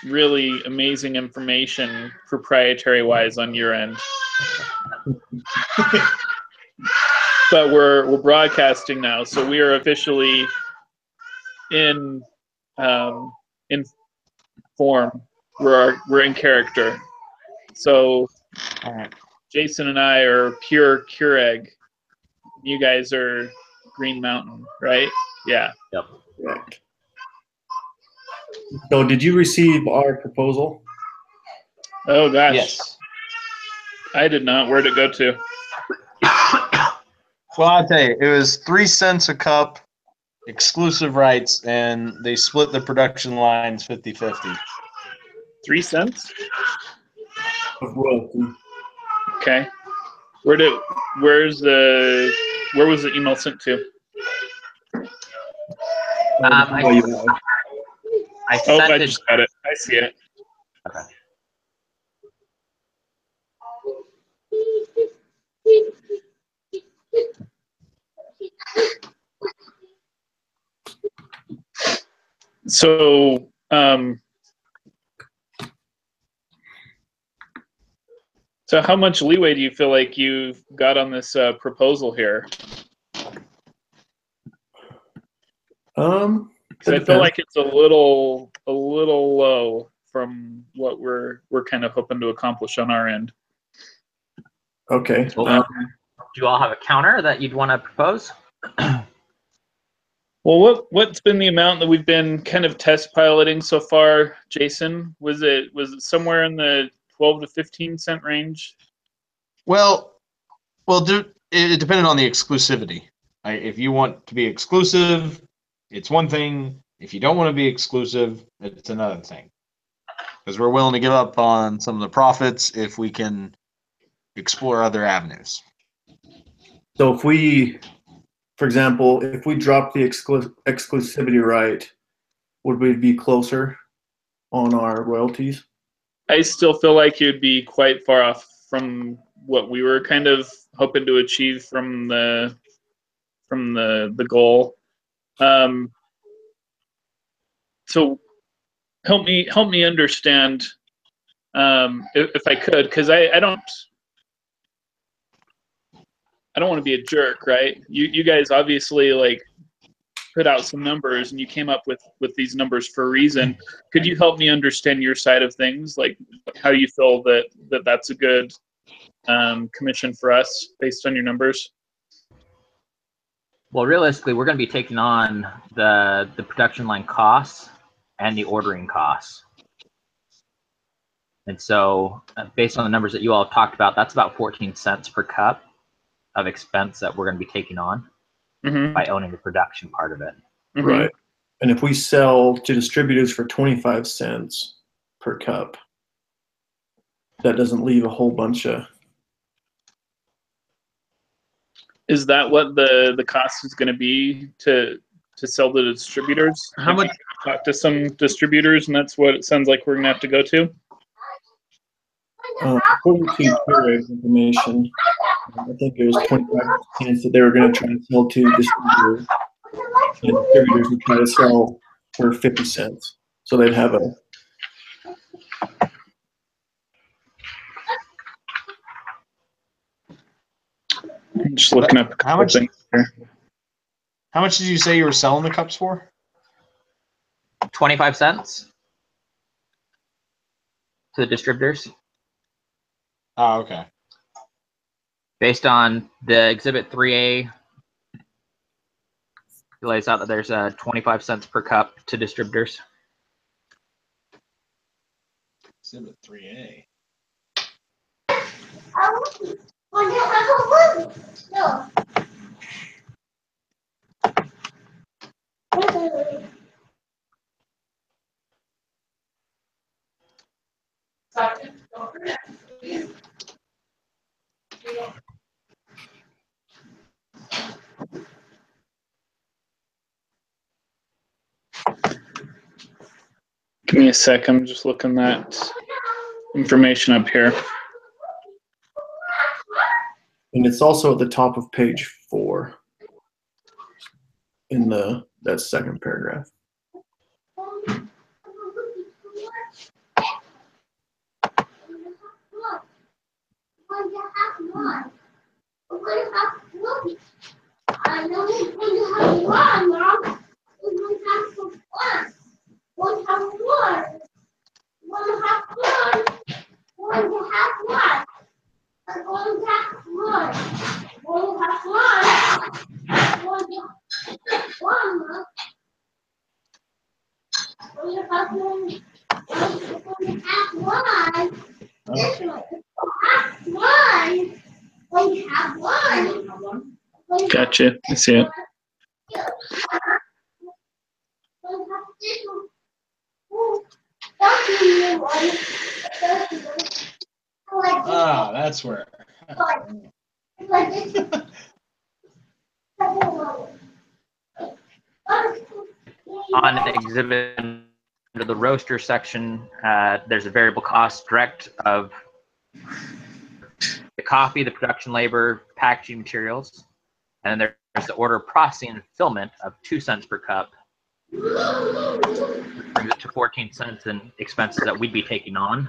really amazing information proprietary-wise on your end. But we're broadcasting now, so we are officially in form. We're in character. So Jason and I are pure Keurig. You guys are Green Mountain, right? Yeah. Yep. Correct. So did you receive our proposal? Oh gosh. Yes. I did not. Where'd it go to? Well, I'll tell you, it was 3 cents a cup, exclusive rights, and they split the production lines 50-50. 3 cents? Of royalty. Okay. Where was the email sent to? I Oh, sent I it. just got it. I see it. Okay. So, so how much leeway do you feel like you've got on this proposal here? Because I feel like it's a little low from what we're kind of hoping to accomplish on our end. Okay. Well, do you all have a counter that you'd want to propose? Well, what's been the amount that we've been kind of test piloting so far, Jason? Was it somewhere in the 12 to 15 cent range? Well, it depended on the exclusivity. If you want to be exclusive, it's one thing. If you don't want to be exclusive, it's another thing. Because we're willing to give up on some of the profits if we can explore other avenues. So if we, for example, if we drop the exclusivity right, would we be closer on our royalties? I still feel like you'd be quite far off from what we were kind of hoping to achieve from the goal. So help me understand, if I could, because I don't want to be a jerk, right? You guys obviously like put out some numbers and you came up with these numbers for a reason. Could you help me understand your side of things, like how you feel that's a good commission for us based on your numbers? Well, realistically, we're going to be taking on the production line costs and the ordering costs. And so based on the numbers that you all talked about, that's about 14 cents per cup of expense that we're going to be taking on by owning the production part of it. Right. And if we sell to distributors for 25 cents per cup, that doesn't leave a whole bunch of... Is that what the cost is going to be to sell to distributors? How much? Talk to some distributors, and that's what it sounds like we're going to have to go to. According to Keurig information, I think it was 25 cents that they were going to try to sell to distributors, and distributors would try to sell for 50 cents. So they'd have a... I'm just looking up how much things here. How much did you say you were selling the cups for? 25 cents to the distributors. Oh, okay. Based on the Exhibit 3A, it lays out that there's 25 cents per cup to distributors. Exhibit 3A. No. Give me a sec. I'm just looking that information up here. And it's also at the top of page 4 in that second paragraph. Gotcha. I see it. Ah, that's where. On exhibit under the roaster section, there's a variable cost direct of the coffee, the production labor, packaging materials, and then there's the order of processing and fulfillment of 2 cents per cup. Brings it to 14 cents in expenses that we'd be taking on.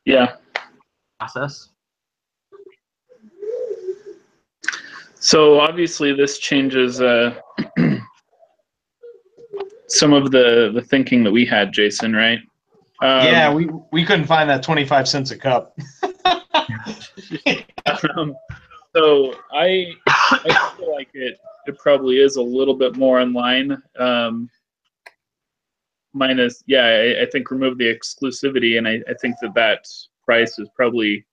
Yeah. Process. So obviously this changes some of the thinking that we had, Jason, right? Yeah, we couldn't find that 25 cents a cup. So I feel like it probably is a little bit more in line. Minus, yeah, I think remove the exclusivity, and I think that price is probably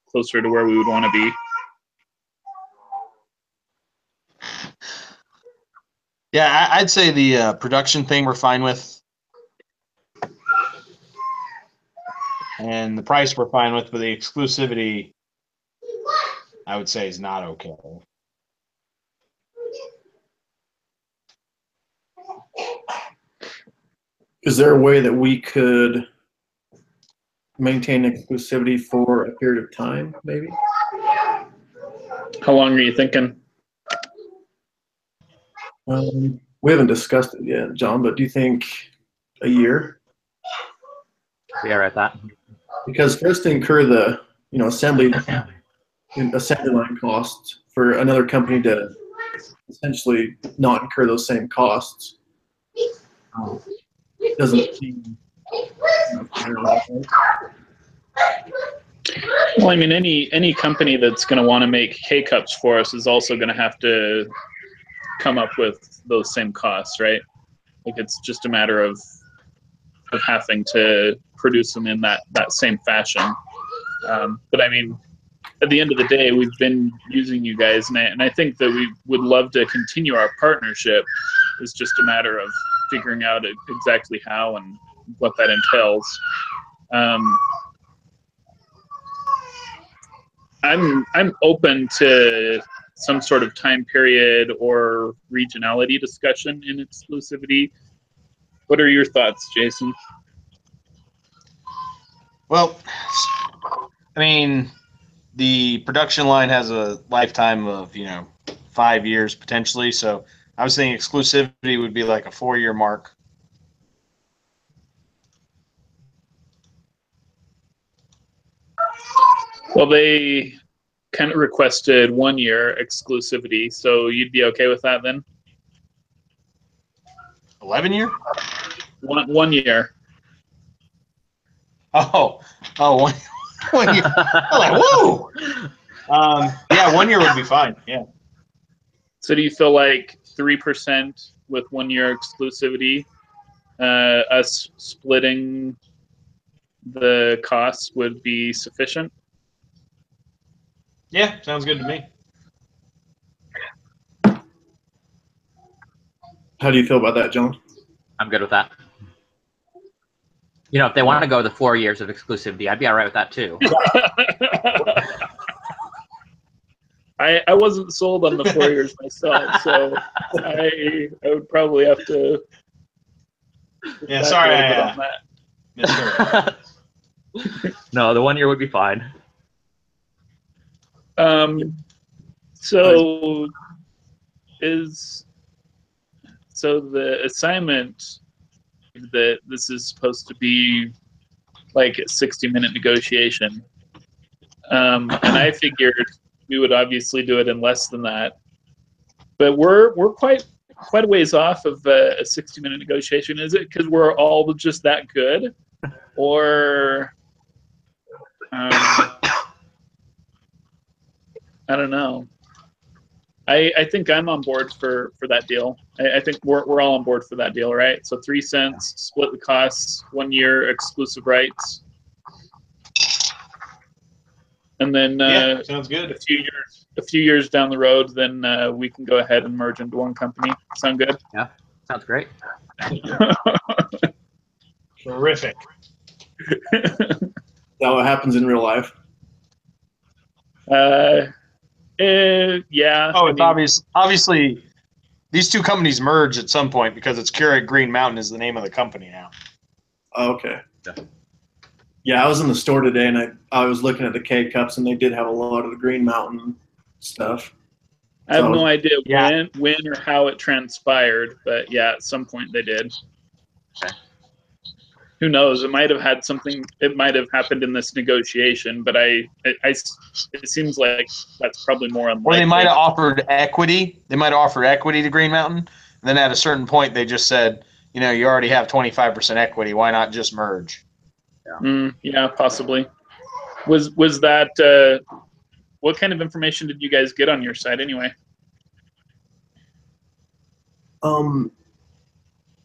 closer to where we would want to be. Yeah, I'd say the production thing we're fine with. And the price we're fine with, but the exclusivity, I would say, is not okay. Is there a way that we could maintain exclusivity for a period of time, maybe? How long are you thinking? We haven't discussed it yet, John, but do you think a year? Yeah, right. That. Because for us to incur the assembly line costs for another company to essentially not incur those same costs doesn't seem fair, right? Well, I mean, any company that's going to want to make K-Cups for us is also going to have to come up with those same costs, right? Like it's just a matter of having to produce them in that same fashion. But I mean, at the end of the day, we've been using you guys, and I think that we would love to continue our partnership. It's just a matter of figuring out exactly how and what that entails. I'm open to some sort of time period or regionality discussion in exclusivity. What are your thoughts, Jason? Well, I mean, the production line has a lifetime of 5 years potentially. So I was thinking exclusivity would be like a 4-year mark. Well, they kind of requested 1 year exclusivity, so you'd be okay with that then? 11 year? 1 year. Oh, 1 year. I'm like, whoa. Yeah, 1 year would be fine. Yeah. So do you feel like 3% with 1 year exclusivity, us splitting the costs would be sufficient? Yeah, sounds good to me. How do you feel about that, John? I'm good with that. If they want to go the 4 years of exclusivity, I'd be all right with that too. I wasn't sold on the 4 years myself, so I would probably have to. Yeah, sorry. On that. No, the 1 year would be fine. So the assignment that this is supposed to be like a 60-minute negotiation, and I figured we would obviously do it in less than that. But we're quite a ways off of a 60-minute negotiation. Is it because we're all just that good, or I don't know. I think I'm on board for that deal. I think we're all on board for that deal, right? So 3 cents, split the costs, 1 year exclusive rights, and then sounds good. A few years down the road, then we can go ahead and merge into one company. Sound good? Yeah, sounds great. Terrific. That what happens in real life. Yeah. Oh, it's obvious. Obviously, these two companies merge at some point because it's Keurig Green Mountain is the name of the company now. Oh, okay. Yeah, I was in the store today and I was looking at the K cups and they did have a lot of the Green Mountain stuff. I have no idea Yeah. when or how it transpired, but yeah, at some point they did. Okay. Who knows? It might have had something. It might have happened in this negotiation, but it seems like that's probably more unlikely. Or they might have offered equity. They might have offered equity to Green Mountain. And then at a certain point, they just said, you know, you already have 25% equity. Why not just merge? Yeah, possibly. Was that what kind of information did you guys get on your side anyway?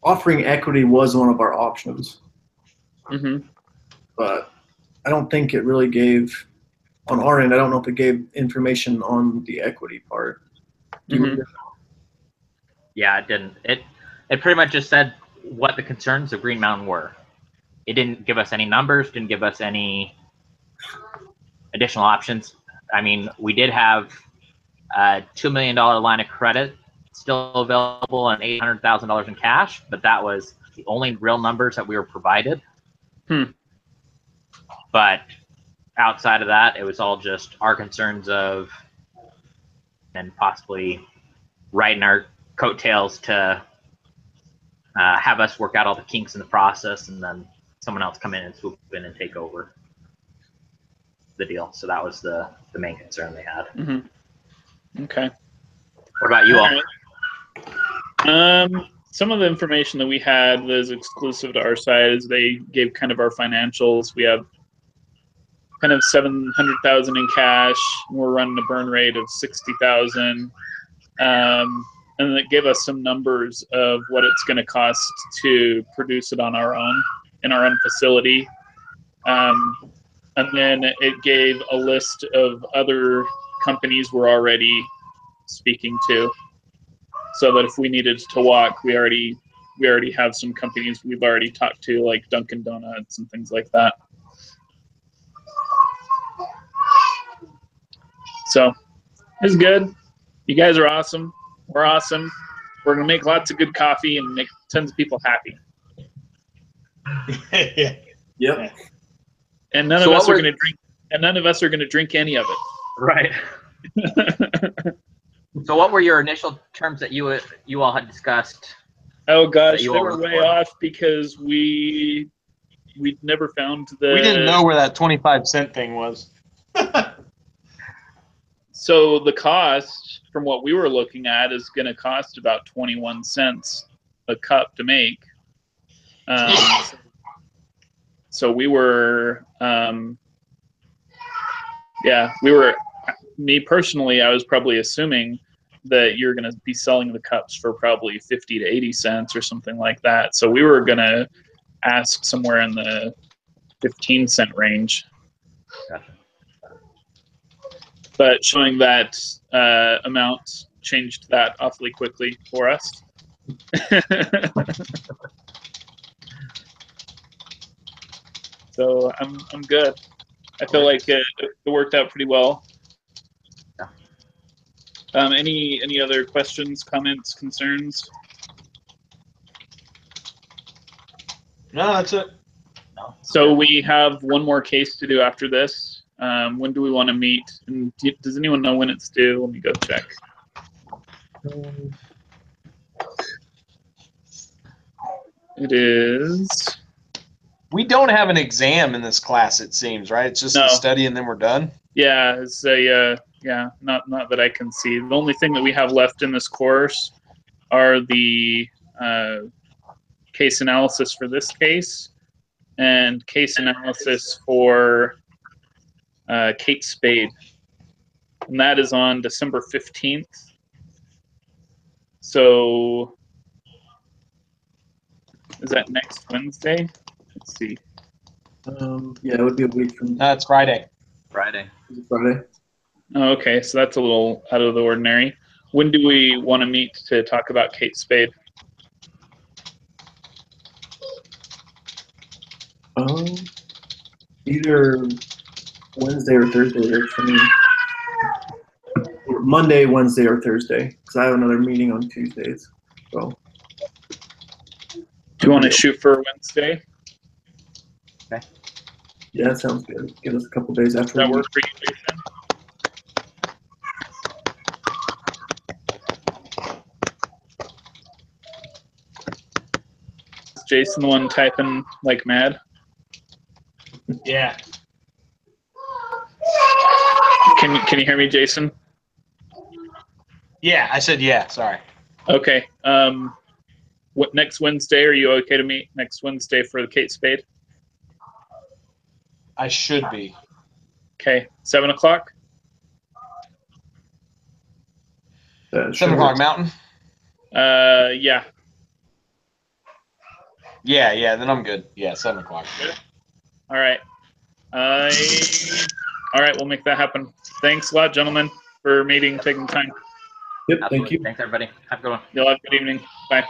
Offering equity was one of our options, Mm-hmm. but I don't think it really gave, on our end, I don't know if it gave information on the equity part. Yeah, it didn't. It pretty much just said what the concerns of Green Mountain were. It didn't give us any numbers, didn't give us any additional options. I mean, we did have a $2 million line of credit still available and $800,000 in cash, but that was the only real numbers that we were provided. But outside of that, it was all just our concerns of, and possibly riding our coattails to have us work out all the kinks in the process, and then someone else come in and swoop in and take over the deal. So that was the main concern they had. Mm-hmm. Okay. What about you all? Some of the information that we had that is exclusive to our side is they gave kind of our financials. We have kind of $700,000 in cash. We're running a burn rate of $60,000, and it gave us some numbers of what it's going to cost to produce it on our own in our own facility. And then it gave a list of other companies we're already speaking to, so that if we needed to walk, we already have some companies we've already talked to, like Dunkin' Donuts and things like that. So it's good. You guys are awesome. We're awesome. We're gonna make lots of good coffee and make tons of people happy. Yep. And none of us are gonna drink. And none of us are gonna drink any of it. Right. So what were your initial terms that you all had discussed? Oh gosh, They were way off because we never found the. We didn't know where that 25-cent thing was. So the cost from what we were looking at is going to cost about 21 cents a cup to make. So we were, me personally, I was probably assuming that you're going to be selling the cups for probably 50 to 80 cents or something like that. So we were going to ask somewhere in the 15-cent range. Gotcha. But showing that amount changed that awfully quickly for us. So I'm good. I feel like it worked out pretty well. Any other questions, comments, concerns? No, that's it. So we have one more case to do after this. When do we want to meet? And does anyone know when it's due? Let me go check. It is. We don't have an exam in this class, it seems, right? It's just a study and then we're done. Yeah, it's a Yeah, not that I can see. The only thing that we have left in this course are the case analysis for this case and case analysis for Kate Spade. And that is on December 15th. So is that next Wednesday? Let's see. Yeah, it would be a week from That's Friday. Friday. Friday. Oh, okay, so that's a little out of the ordinary. When do we want to meet to talk about Kate Spade? Either Wednesday or Thursday works for me. Or Monday, Wednesday, or Thursday, because I have another meeting on Tuesdays. So. Do you want to shoot for Wednesday? Okay. Yeah, that sounds good. Give us a couple days after. Does that work for you, Jason? Is Jason the one typing like mad? Yeah. Can you hear me, Jason? Yeah, I said yeah. Sorry. Okay. What next Wednesday? Are you okay to meet next Wednesday for the Kate Spade? I should be. Okay, 7 o'clock. 7 o'clock Mountain. Yeah. Yeah. Then I'm good. Yeah, 7 o'clock. Good. All right. All right, we'll make that happen. Thanks a lot, gentlemen, for meeting, taking the time. Yep, Absolutely. thank you. Thanks, everybody. Have a good one. You'll have a good evening. Bye.